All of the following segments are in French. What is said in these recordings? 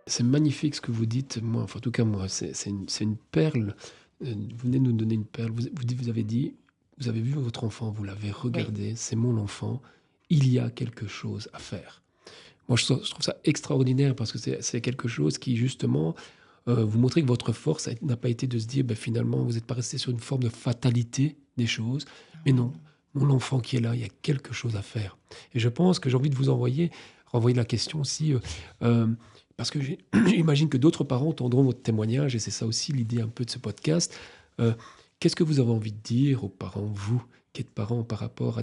C'est magnifique ce que vous dites. Moi, enfin, en tout cas, moi, c'est une perle. Vous venez de nous donner une perle. Vous avez dit, vous avez vu votre enfant, vous l'avez Oui, regardé, c'est mon enfant. Il y a quelque chose à faire. Moi, je trouve ça extraordinaire parce que c'est quelque chose qui, justement, vous montrez que votre force n'a pas été de se dire, ben, finalement, vous n'êtes pas resté sur une forme de fatalité des choses. Mais ah non, non. mon enfant qui est là, il y a quelque chose à faire. Et je pense que j'ai envie de vous renvoyer la question aussi, euh, parce que j'imagine que d'autres parents entendront votre témoignage, et c'est ça aussi l'idée un peu de ce podcast. Euh, Qu'est-ce que vous avez envie de dire aux parents, vous, qui êtes parents, par rapport à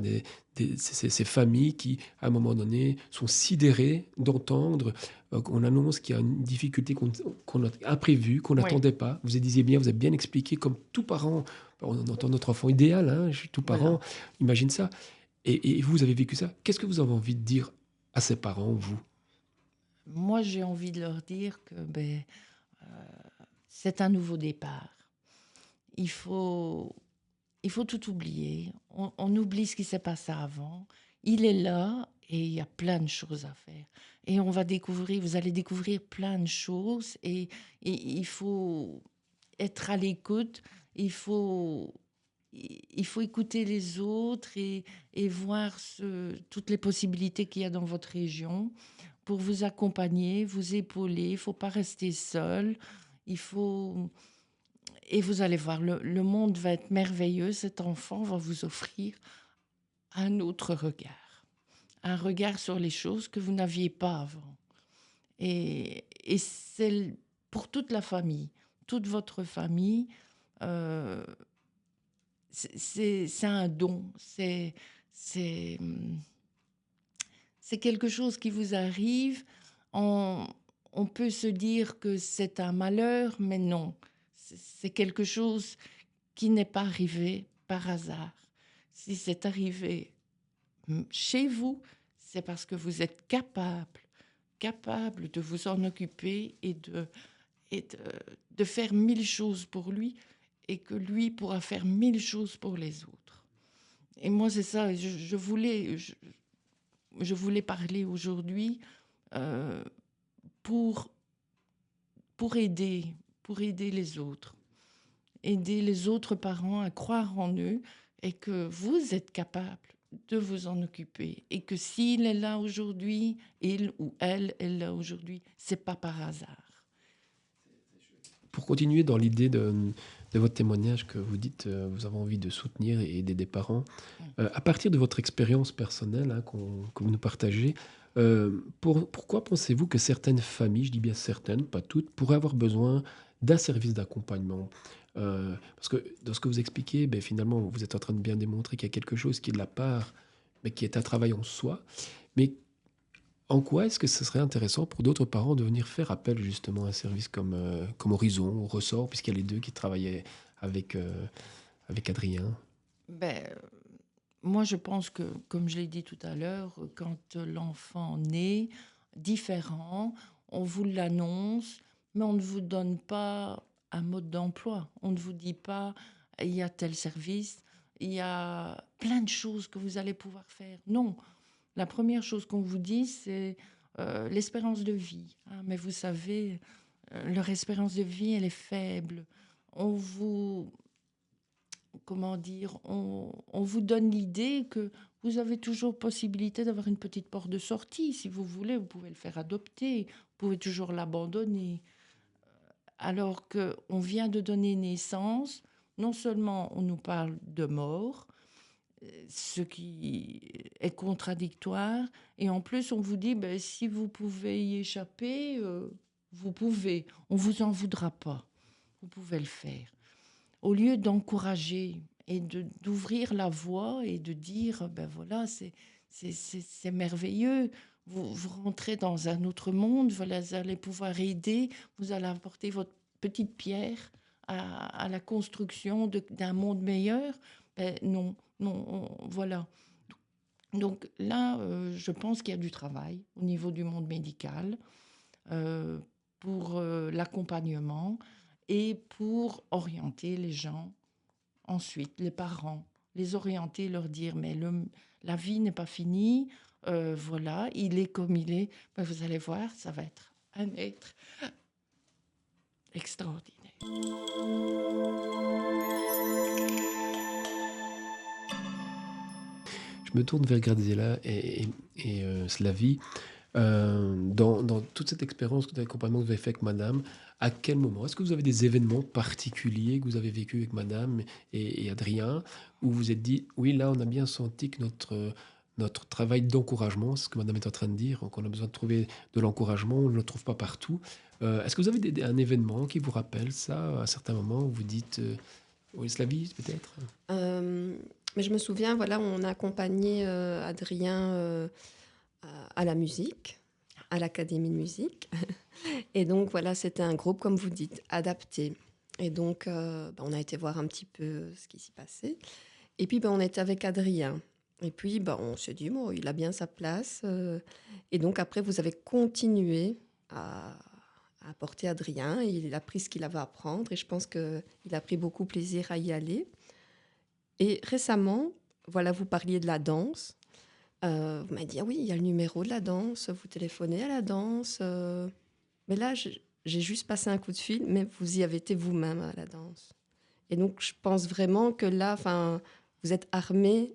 ces familles qui, à un moment donné, sont sidérées d'entendre qu'on annonce qu'il y a une difficulté qu'on a imprévue, qu'on Oui, n'attendait pas. Vous disiez bien, vous avez bien expliqué, comme tout parent, on entend notre enfant idéal, hein, je suis tout parent, voilà. imagine ça. Et vous avez vécu ça. Qu'est-ce que vous avez envie de dire à ces parents, vous? Moi, j'ai envie de leur dire que c'est un nouveau départ. Il faut, il faut tout oublier. On oublie ce qui s'est passé avant. Il est là et il y a plein de choses à faire. Et on va découvrir, vous allez découvrir plein de choses et il faut être à l'écoute. Il faut, il faut écouter les autres et voir toutes les possibilités qu'il y a dans votre région pour vous accompagner, vous épauler. Il ne faut pas rester seul. Il faut, et vous allez voir, le monde va être merveilleux. Cet enfant va vous offrir un autre regard. Un regard sur les choses que vous n'aviez pas avant. Et c'est pour toute la famille, toute votre famille. euh, c'est un don. C'est, c'est quelque chose qui vous arrive. On, on peut se dire que c'est un malheur, mais non. C'est quelque chose qui n'est pas arrivé par hasard. Si c'est arrivé chez vous, c'est parce que vous êtes capable de vous en occuper et de faire mille choses pour lui et que lui pourra faire mille choses pour les autres. Et moi, c'est ça, je voulais parler aujourd'hui euh, pour, pour aider aider les autres parents à croire en eux et que vous êtes capable de vous en occuper et que s'il est là aujourd'hui, il ou elle est là aujourd'hui, c'est pas par hasard. Pour continuer dans l'idée de votre témoignage que vous dites, vous avez envie de soutenir et aider des parents, Mm. à partir de votre expérience personnelle, hein, que vous nous partagez, pourquoi pensez-vous que certaines familles, je dis bien certaines, pas toutes, pourraient avoir besoin d'un service d'accompagnement? Parce que dans ce que vous expliquez, ben, finalement, vous êtes en train de bien démontrer qu'il y a quelque chose qui est de la part, mais qui est un travail en soi. Mais en quoi est-ce que ce serait intéressant pour d'autres parents de venir faire appel justement à un service comme Horizon ou Ressort, puisqu'il y a les deux qui travaillaient avec, avec Adrien? Ben, moi, je pense que, comme je l'ai dit tout à l'heure, quand l'enfant naît, différent, on vous l'annonce, mais on ne vous donne pas un mode d'emploi. On ne vous dit pas, il y a tel service, il y a plein de choses que vous allez pouvoir faire. Non, la première chose qu'on vous dit, c'est l'espérance de vie, hein. Mais vous savez, leur espérance de vie, elle est faible. On vous, comment dire, on vous donne l'idée que vous avez toujours possibilité d'avoir une petite porte de sortie. Si vous voulez, vous pouvez le faire adopter, vous pouvez toujours l'abandonner. Alors qu'on vient de donner naissance, non seulement on nous parle de mort, ce qui est contradictoire, et en plus on vous dit, ben, si vous pouvez y échapper, vous pouvez, on ne vous en voudra pas, vous pouvez le faire au lieu d'encourager et d'ouvrir la voie et de dire, ben voilà, c'est merveilleux, vous rentrez dans un autre monde, vous allez pouvoir aider, vous allez apporter votre petite pierre à la construction d'un monde meilleur. Ben non, non, voilà. Donc là, je pense qu'il y a du travail au niveau du monde médical euh, pour l'accompagnement et pour orienter les gens ensuite, les parents, les orienter, leur dire, mais la vie n'est pas finie, voilà, il est comme il est. Ben, vous allez voir, ça va être un être extraordinaire. Je me tourne vers Graziella et Slavie. Dans toute cette expérience d'accompagnement que vous avez fait avec madame, à quel moment? Est-ce que vous avez des événements particuliers que vous avez vécu avec madame et Adrien, où vous vous êtes dit: «Oui, là, on a bien senti que notre travail d'encouragement», c'est ce que madame est en train de dire, qu'on a besoin de trouver de l'encouragement, on ne le trouve pas partout. Est-ce que vous avez un événement qui vous rappelle ça, à certains moments où vous dites, oui, Slavie peut-être? Hem, mais je me souviens, voilà, on a accompagné, Adrien, à la musique, à l'académie de musique et donc voilà, c'était un groupe, comme vous dites, adapté et donc on a été voir un petit peu ce qui s'y passait et puis, on était avec Adrien et puis, on s'est dit: «Bon, il a bien sa place», et donc après vous avez continué à à porter Adrien. Il a pris ce qu'il avait à apprendre et je pense qu'il a pris beaucoup plaisir à y aller. Et récemment, voilà, vous parliez de la danse. Vous m'avez dit: «Ah oui, il y a le numéro de la danse, vous téléphonez à la danse», mais là, j'ai juste passé un coup de fil, mais vous y avez été vous-même à la danse. Et donc je pense vraiment que là, enfin, vous êtes armés,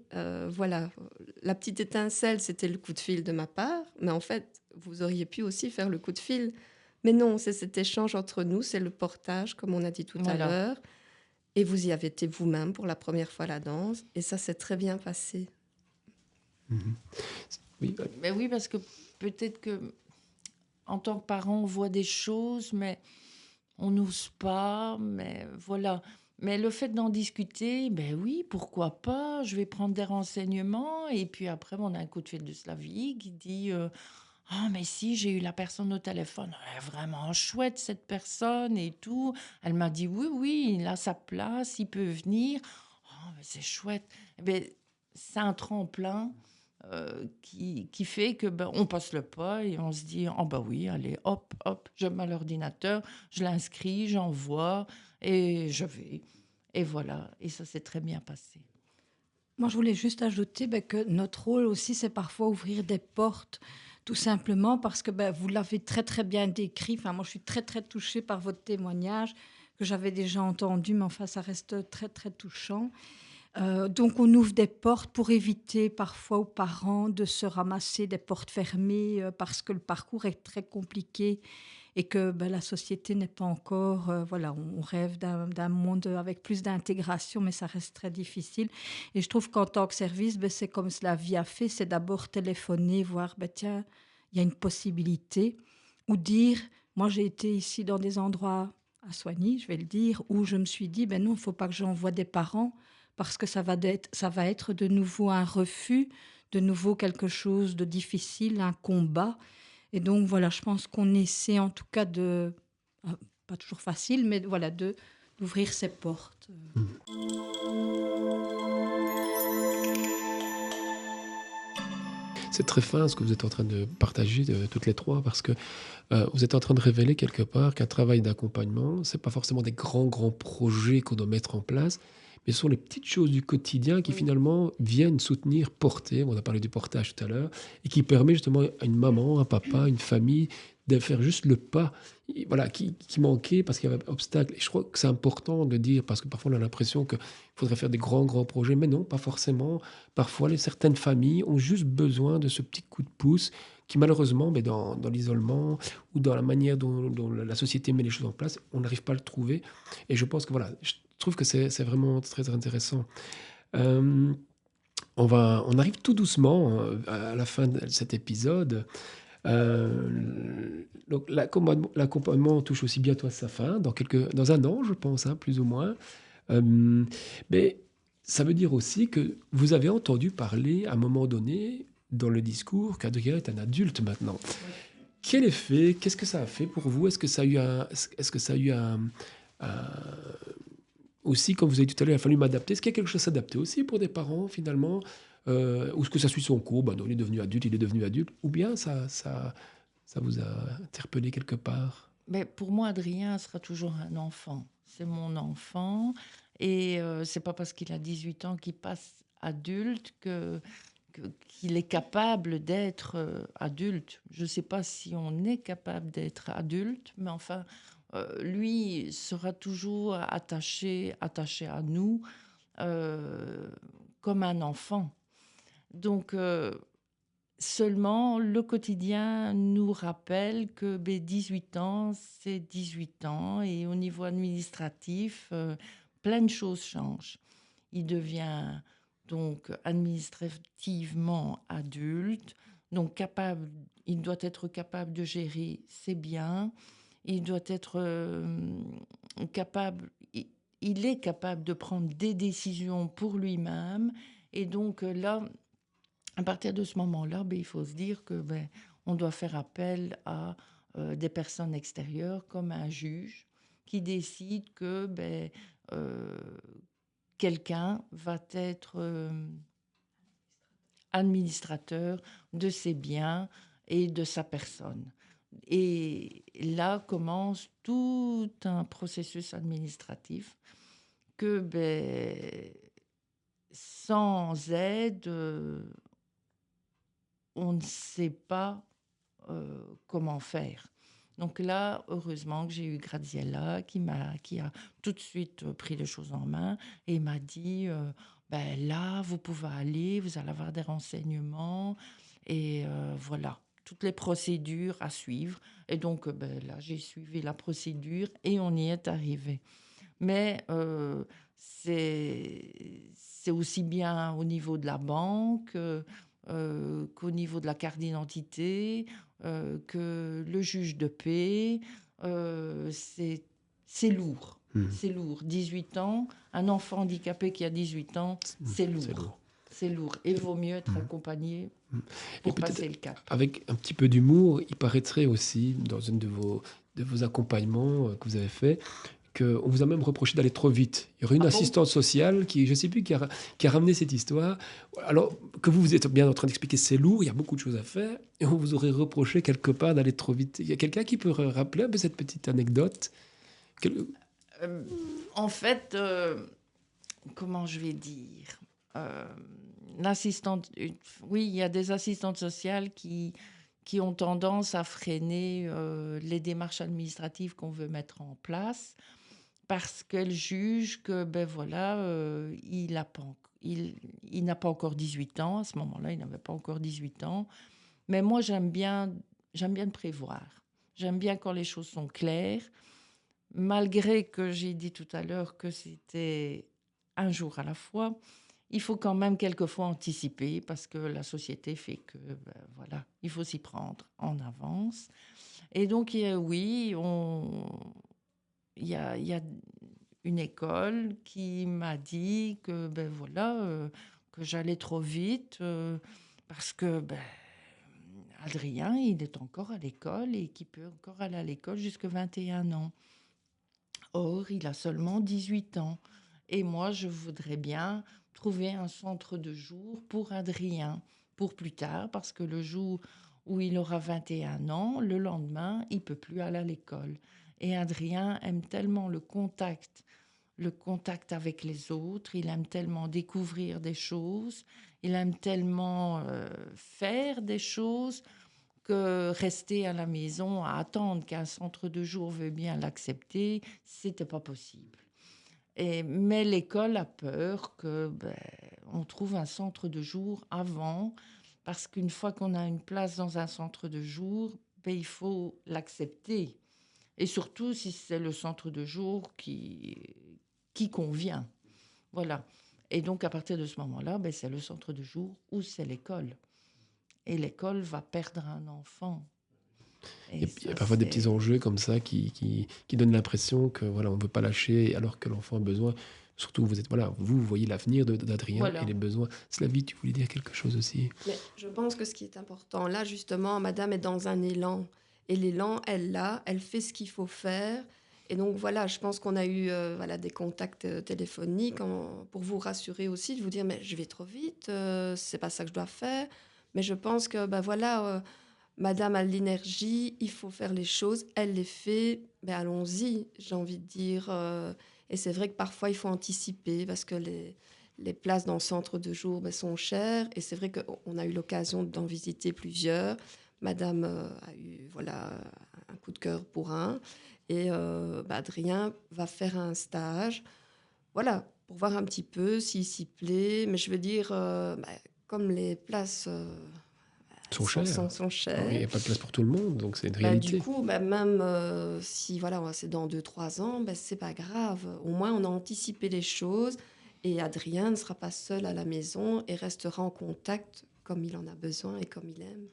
voilà. La petite étincelle, c'était le coup de fil de ma part, mais en fait, vous auriez pu aussi faire le coup de fil. Mais non, c'est cet échange entre nous, c'est le portage, comme on a dit tout à Voilà. l'heure. Et vous y avez été vous-même pour la première fois à la danse, et ça s'est très bien passé. Mmh. Oui, Mais oui, parce que peut-être que en tant que parent, on voit des choses, mais on n'ose pas, mais voilà. Mais le fait d'en discuter, ben oui, pourquoi pas? Je vais prendre des renseignements et puis après, on a un coup de fil de Slavie qui dit, «Ah mais si, j'ai eu la personne au téléphone, elle est vraiment chouette cette personne et tout. Elle m'a dit: "Oui, oui, il a sa place, il peut venir"». Oh mais c'est chouette. Et beh, c'est un tremplin, qui fait que, ben, on passe le pas et on se dit: «Oh bah oui, allez, hop, hop, je mets à l'ordinateur, je l'inscris, j'envoie et je vais» et voilà et ça s'est très bien passé. Moi, je voulais juste ajouter que notre rôle aussi, c'est parfois ouvrir des portes, tout simplement parce que vous l'avez très très bien décrit. Enfin, moi, je suis très très touchée par votre témoignage que j'avais déjà entendu, mais enfin, ça reste très très touchant. Donc, on ouvre des portes pour éviter parfois aux parents de se ramasser des portes fermées parce que le parcours est très compliqué et que la société n'est pas encore, voilà, on rêve d'un monde avec plus d'intégration, mais ça reste très difficile. Et je trouve qu'en tant que service, c'est comme cela vie a fait, c'est d'abord téléphoner, voir, tiens, il y a une possibilité, ou dire, moi j'ai été ici dans des endroits à Soigny, je vais le dire, où je me suis dit, non, il ne faut pas que j'envoie des parents, parce que ça va être de nouveau un refus, de nouveau quelque chose de difficile, un combat. Et donc voilà, je pense qu'on essaie en tout cas pas toujours facile, mais voilà, d'ouvrir ses portes. mmh. C'est très fin ce que vous êtes en train de partager, toutes les 3 parce que, vous êtes en train de révéler quelque part qu'un travail d'accompagnement, c'est pas forcément des grands, grands projets qu'on doit mettre en place, mais ce sont les petites choses du quotidien qui Oui. finalement viennent soutenir, porter, on a parlé du portage tout à l'heure, et qui permet justement à une maman, un papa, une famille de faire juste le pas, voilà, qui manquait parce qu'il y avait un obstacle. Et je crois que c'est important de dire, parce que parfois on a l'impression qu'il faudrait faire des grands, grands projets, mais non, pas forcément. Parfois, certaines familles ont juste besoin de ce petit coup de pouce qui malheureusement, mais dans l'isolement ou dans la manière dont la société met les choses en place, on n'arrive pas à le trouver. Et je pense que voilà, je trouve que c'est vraiment très intéressant. Euh, on arrive tout doucement à la fin de cet épisode. Donc l'accompagnement touche aussi bientôt à sa fin, dans un an, je pense, hein, plus ou moins. Euh, mais ça veut dire aussi que vous avez entendu parler à un moment donné dans le discours qu'Adrien est un adulte maintenant. Oui. Quel effet, qu'est-ce que ça a fait pour vous? Est-ce que ça a eu un- aussi, comme vous avez dit tout à l'heure, il a fallu m'adapter. Est-ce qu'il y a quelque chose à s'adapter aussi pour des parents finalement? Ou est-ce que ça suit son cours? Ben non, il est devenu adulte, il est devenu adulte. Ou bien ça vous a interpellé quelque part? Mais pour moi, Adrien sera toujours un enfant. C'est mon enfant et c'est pas parce qu'il a 18 ans qu'il passe adulte qu'il est capable d'être adulte. Je ne sais pas si on est capable d'être adulte, mais enfin, lui sera toujours attaché à nous euh, comme un enfant. Donc, seulement, le quotidien nous rappelle que 18 ans, c'est 18 ans, et au niveau administratif, plein de choses changent. Il devient donc administrativement adulte, donc capable, il doit être capable de gérer ses biens, il doit être capable, il est capable de prendre des décisions pour lui-même, et donc là, à partir de ce moment-là, il faut se dire que on doit faire appel à des personnes extérieures comme un juge qui décide que euh, quelqu'un va être administrateur de ses biens et de sa personne. Et là commence tout un processus administratif que sans aide, on ne sait pas comment faire. Donc là, heureusement que j'ai eu Graziella qui a tout de suite pris les choses en main et m'a dit là, vous pouvez aller, vous allez avoir des renseignements et voilà, toutes les procédures à suivre. Et donc là, j'ai suivi la procédure et on y est arrivé. Mais c'est aussi bien au niveau de la banque qu'au niveau de la carte d'identité, que le juge de paix. C'est lourd. C'est lourd. 18 ans, un enfant handicapé qui a 18 ans, c'est lourd. C'est lourd. C'est lourd. Et il vaut mieux être accompagné Et pour passer le cap. avec un petit peu d'humour, il paraîtrait aussi, dans une de vos accompagnements que vous avez fait, qu'on vous a même reproché d'aller trop vite. Il y aurait une Ah bon? assistante sociale qui, je ne sais plus, qui a ramené cette histoire. Alors que vous êtes bien en train d'expliquer, c'est lourd, il y a beaucoup de choses à faire, et on vous aurait reproché quelque part d'aller trop vite. Il y a quelqu'un qui peut rappeler un peu cette petite anecdote? En fait, comment je vais dire l'assistante, oui, il y a des assistantes sociales qui ont tendance à freiner les démarches administratives qu'on veut mettre en place parce qu'elles jugent que, il n'a pas encore 18 ans. À ce moment-là, il n'avait pas encore 18 ans. Mais moi, j'aime bien le prévoir. J'aime bien quand les choses sont claires. Malgré que j'ai dit tout à l'heure que c'était un jour à la fois, il faut quand même quelquefois anticiper parce que la société fait que, il faut s'y prendre en avance. Et donc, oui, il y a une école qui m'a dit que, que j'allais trop vite parce que, Adrien, il est encore à l'école et qu'il peut encore aller à l'école jusqu'à 21 ans. Or, il a seulement 18 ans. Et moi, je voudrais bien trouver un centre de jour pour Adrien, pour plus tard, parce que le jour où il aura 21 ans, le lendemain, il peut plus aller à l'école. Et Adrien aime tellement le contact avec les autres, il aime tellement découvrir des choses, il aime tellement faire des choses que rester à la maison à attendre qu'un centre de jour veuille bien l'accepter, c'était pas possible. Mais l'école a peur que on trouve un centre de jour avant, parce qu'une fois qu'on a une place dans un centre de jour, il faut l'accepter. Et surtout si c'est le centre de jour qui convient. Voilà. Et donc à partir de ce moment-là, c'est le centre de jour ou c'est l'école. Et l'école va perdre un enfant. Et Il y a ça, parfois des petits c'est... enjeux comme ça qui donnent l'impression que voilà, on ne veut pas lâcher alors que l'enfant a besoin. Surtout, vous êtes voilà, vous voyez l'avenir d'Adrien et Voilà. les besoins. Slavie, tu voulais dire quelque chose aussi? Mais je pense que ce qui est important, là justement, madame est dans un élan. Et l'élan, elle l'a, elle fait ce qu'il faut faire. Et donc voilà, je pense qu'on a eu des contacts téléphoniques pour vous rassurer aussi, de vous dire, mais je vais trop vite, c'est pas ça que je dois faire. Mais je pense que, madame a l'énergie, il faut faire les choses, elle les fait, allons-y, j'ai envie de dire. Et c'est vrai que parfois, il faut anticiper parce que les places dans le centre de jour sont chères. Et c'est vrai qu'on a eu l'occasion d'en visiter plusieurs. Madame a eu un coup de cœur pour un. Et Adrien va faire un stage. Voilà, pour voir un petit peu s'il s'y plaît. Mais je veux dire, comme les places Sont chers. sont Il chères, n'y a pas de place pour tout le monde, donc c'est une du réalité. coup, même si c'est dans 2-3 ans, c'est pas grave. Au moins, on a anticipé les choses et Adrien ne sera pas seul à la maison et restera en contact comme il en a besoin et comme il aime.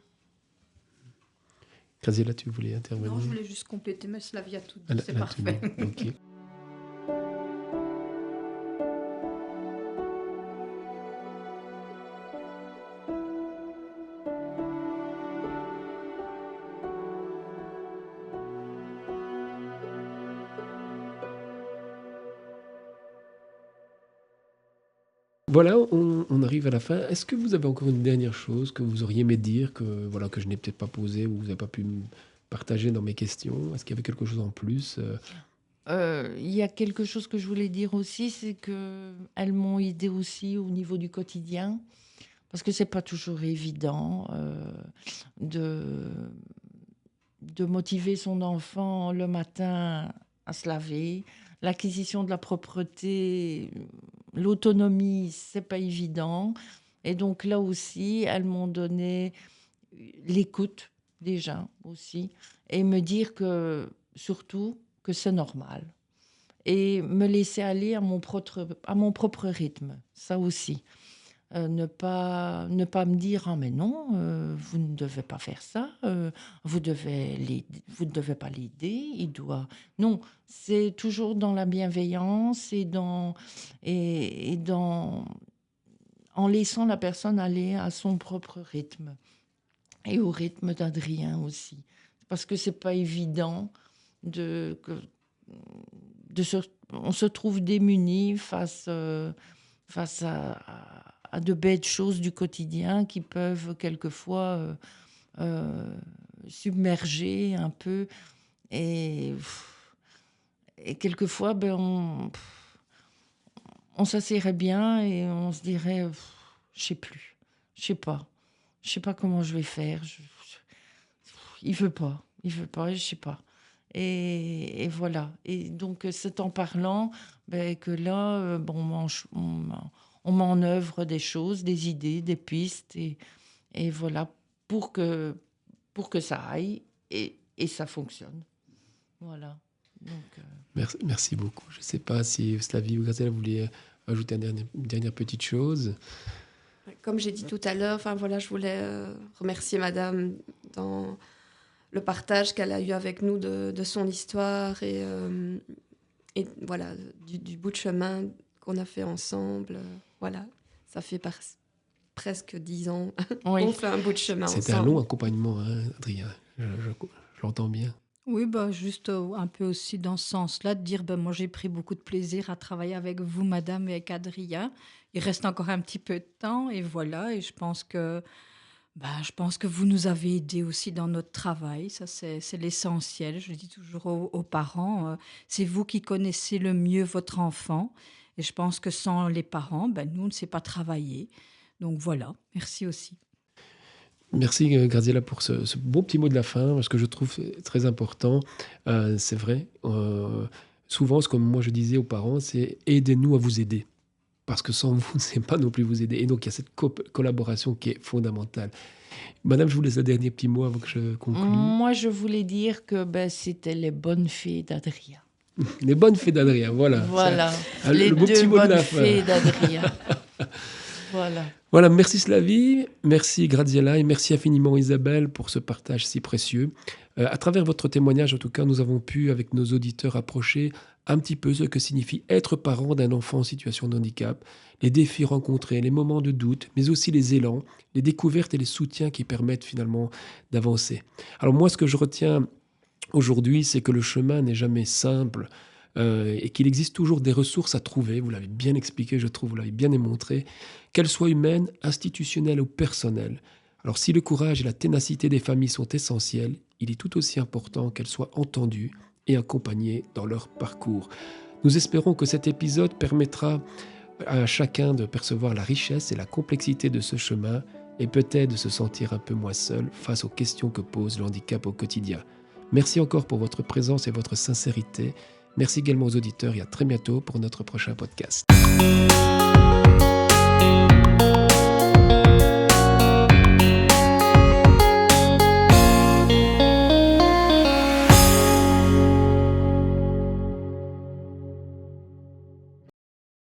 Graziella, tu voulais intervenir? Non, je voulais juste compléter, mais Slavia a tout dit, Elle a c'est tout parfait. dit. Ok. Voilà, on arrive à la fin. Est-ce que vous avez encore une dernière chose que vous auriez aimé dire, que je n'ai peut-être pas posé ou vous n'avez pas pu me partager dans mes questions? Est-ce qu'il y avait quelque chose en plus? Il y a quelque chose que je voulais dire aussi, c'est qu'elles m'ont aidé aussi au niveau du quotidien, parce que c'est pas toujours évident de, de motiver son enfant le matin à se laver. L'acquisition de la propreté, l'autonomie, c'est pas évident. Et donc là aussi, elles m'ont donné l'écoute déjà aussi, et me dire que surtout que c'est normal. Et me laisser aller à mon propre rythme, ça aussi. Ne pas me dire ah mais non, vous ne devez pas faire ça, vous ne devez pas l'aider, il doit. Non, c'est toujours dans la bienveillance et dans en laissant la personne aller à son propre rythme et au rythme d'Adrien aussi, parce que c'est pas évident on se trouve démunis face à de bêtes choses du quotidien qui peuvent quelquefois submerger un peu. Et, et quelquefois, on s'assierait bien et on se dirait, je sais plus, je sais pas comment je vais faire. Il veut pas, je sais pas. Et voilà. Et donc, c'est en parlant que là, on met en œuvre des choses, des idées, des pistes, et voilà, pour que ça aille et ça fonctionne. Voilà. Donc, Merci beaucoup. Je ne sais pas si Slavie ou Graziella voulaient ajouter une dernière petite chose. Comme j'ai dit tout à l'heure, je voulais remercier Madame dans le partage qu'elle a eu avec nous de son histoire et voilà, du bout de chemin qu'on a fait ensemble. Voilà, ça fait presque 10 ans oui. qu'on fait un bout de chemin ensemble. C'était un long accompagnement, hein, Adrien. Je l'entends bien. Oui, juste un peu aussi dans ce sens-là, de dire, moi j'ai pris beaucoup de plaisir à travailler avec vous, madame, et avec Adrien. Il reste encore un petit peu de temps, et voilà, et je pense que vous nous avez aidés aussi dans notre travail, ça c'est l'essentiel. Je dis toujours aux parents, c'est vous qui connaissez le mieux votre enfant, et je pense que sans les parents, nous on ne sait pas travailler. Donc voilà, merci aussi. Merci Graziella pour ce beau petit mot de la fin, parce que je trouve très important. C'est vrai, souvent, ce que moi je disais aux parents, c'est aidez-nous à vous aider. Parce que sans vous, on ne sait pas non plus vous aider. Et donc, il y a cette collaboration qui est fondamentale. Madame, je vous laisse le dernier petit mot avant que je conclue. Moi, je voulais dire que c'était les bonnes fées d'Adrien. Les bonnes fées d'Adrien, voilà. Voilà, Ça, les le beau deux petit mot de bonnes la fées fin. d'Adrien. Voilà. Voilà, merci Slavie, merci Graziella et merci infiniment Isabelle pour ce partage si précieux. À travers votre témoignage, en tout cas, nous avons pu, avec nos auditeurs, approcher un petit peu ce que signifie être parent d'un enfant en situation de handicap, les défis rencontrés, les moments de doute, mais aussi les élans, les découvertes et les soutiens qui permettent finalement d'avancer. Alors moi, ce que je retiens aujourd'hui, c'est que le chemin n'est jamais simple, et qu'il existe toujours des ressources à trouver. Vous l'avez bien expliqué, je trouve, vous l'avez bien démontré, qu'elles soient humaines, institutionnelles ou personnelles. Alors si le courage et la ténacité des familles sont essentiels, il est tout aussi important qu'elles soient entendues et accompagnées dans leur parcours. Nous espérons que cet épisode permettra à chacun de percevoir la richesse et la complexité de ce chemin et peut-être de se sentir un peu moins seul face aux questions que pose le handicap au quotidien. Merci encore pour votre présence et votre sincérité. Merci également aux auditeurs et à très bientôt pour notre prochain podcast.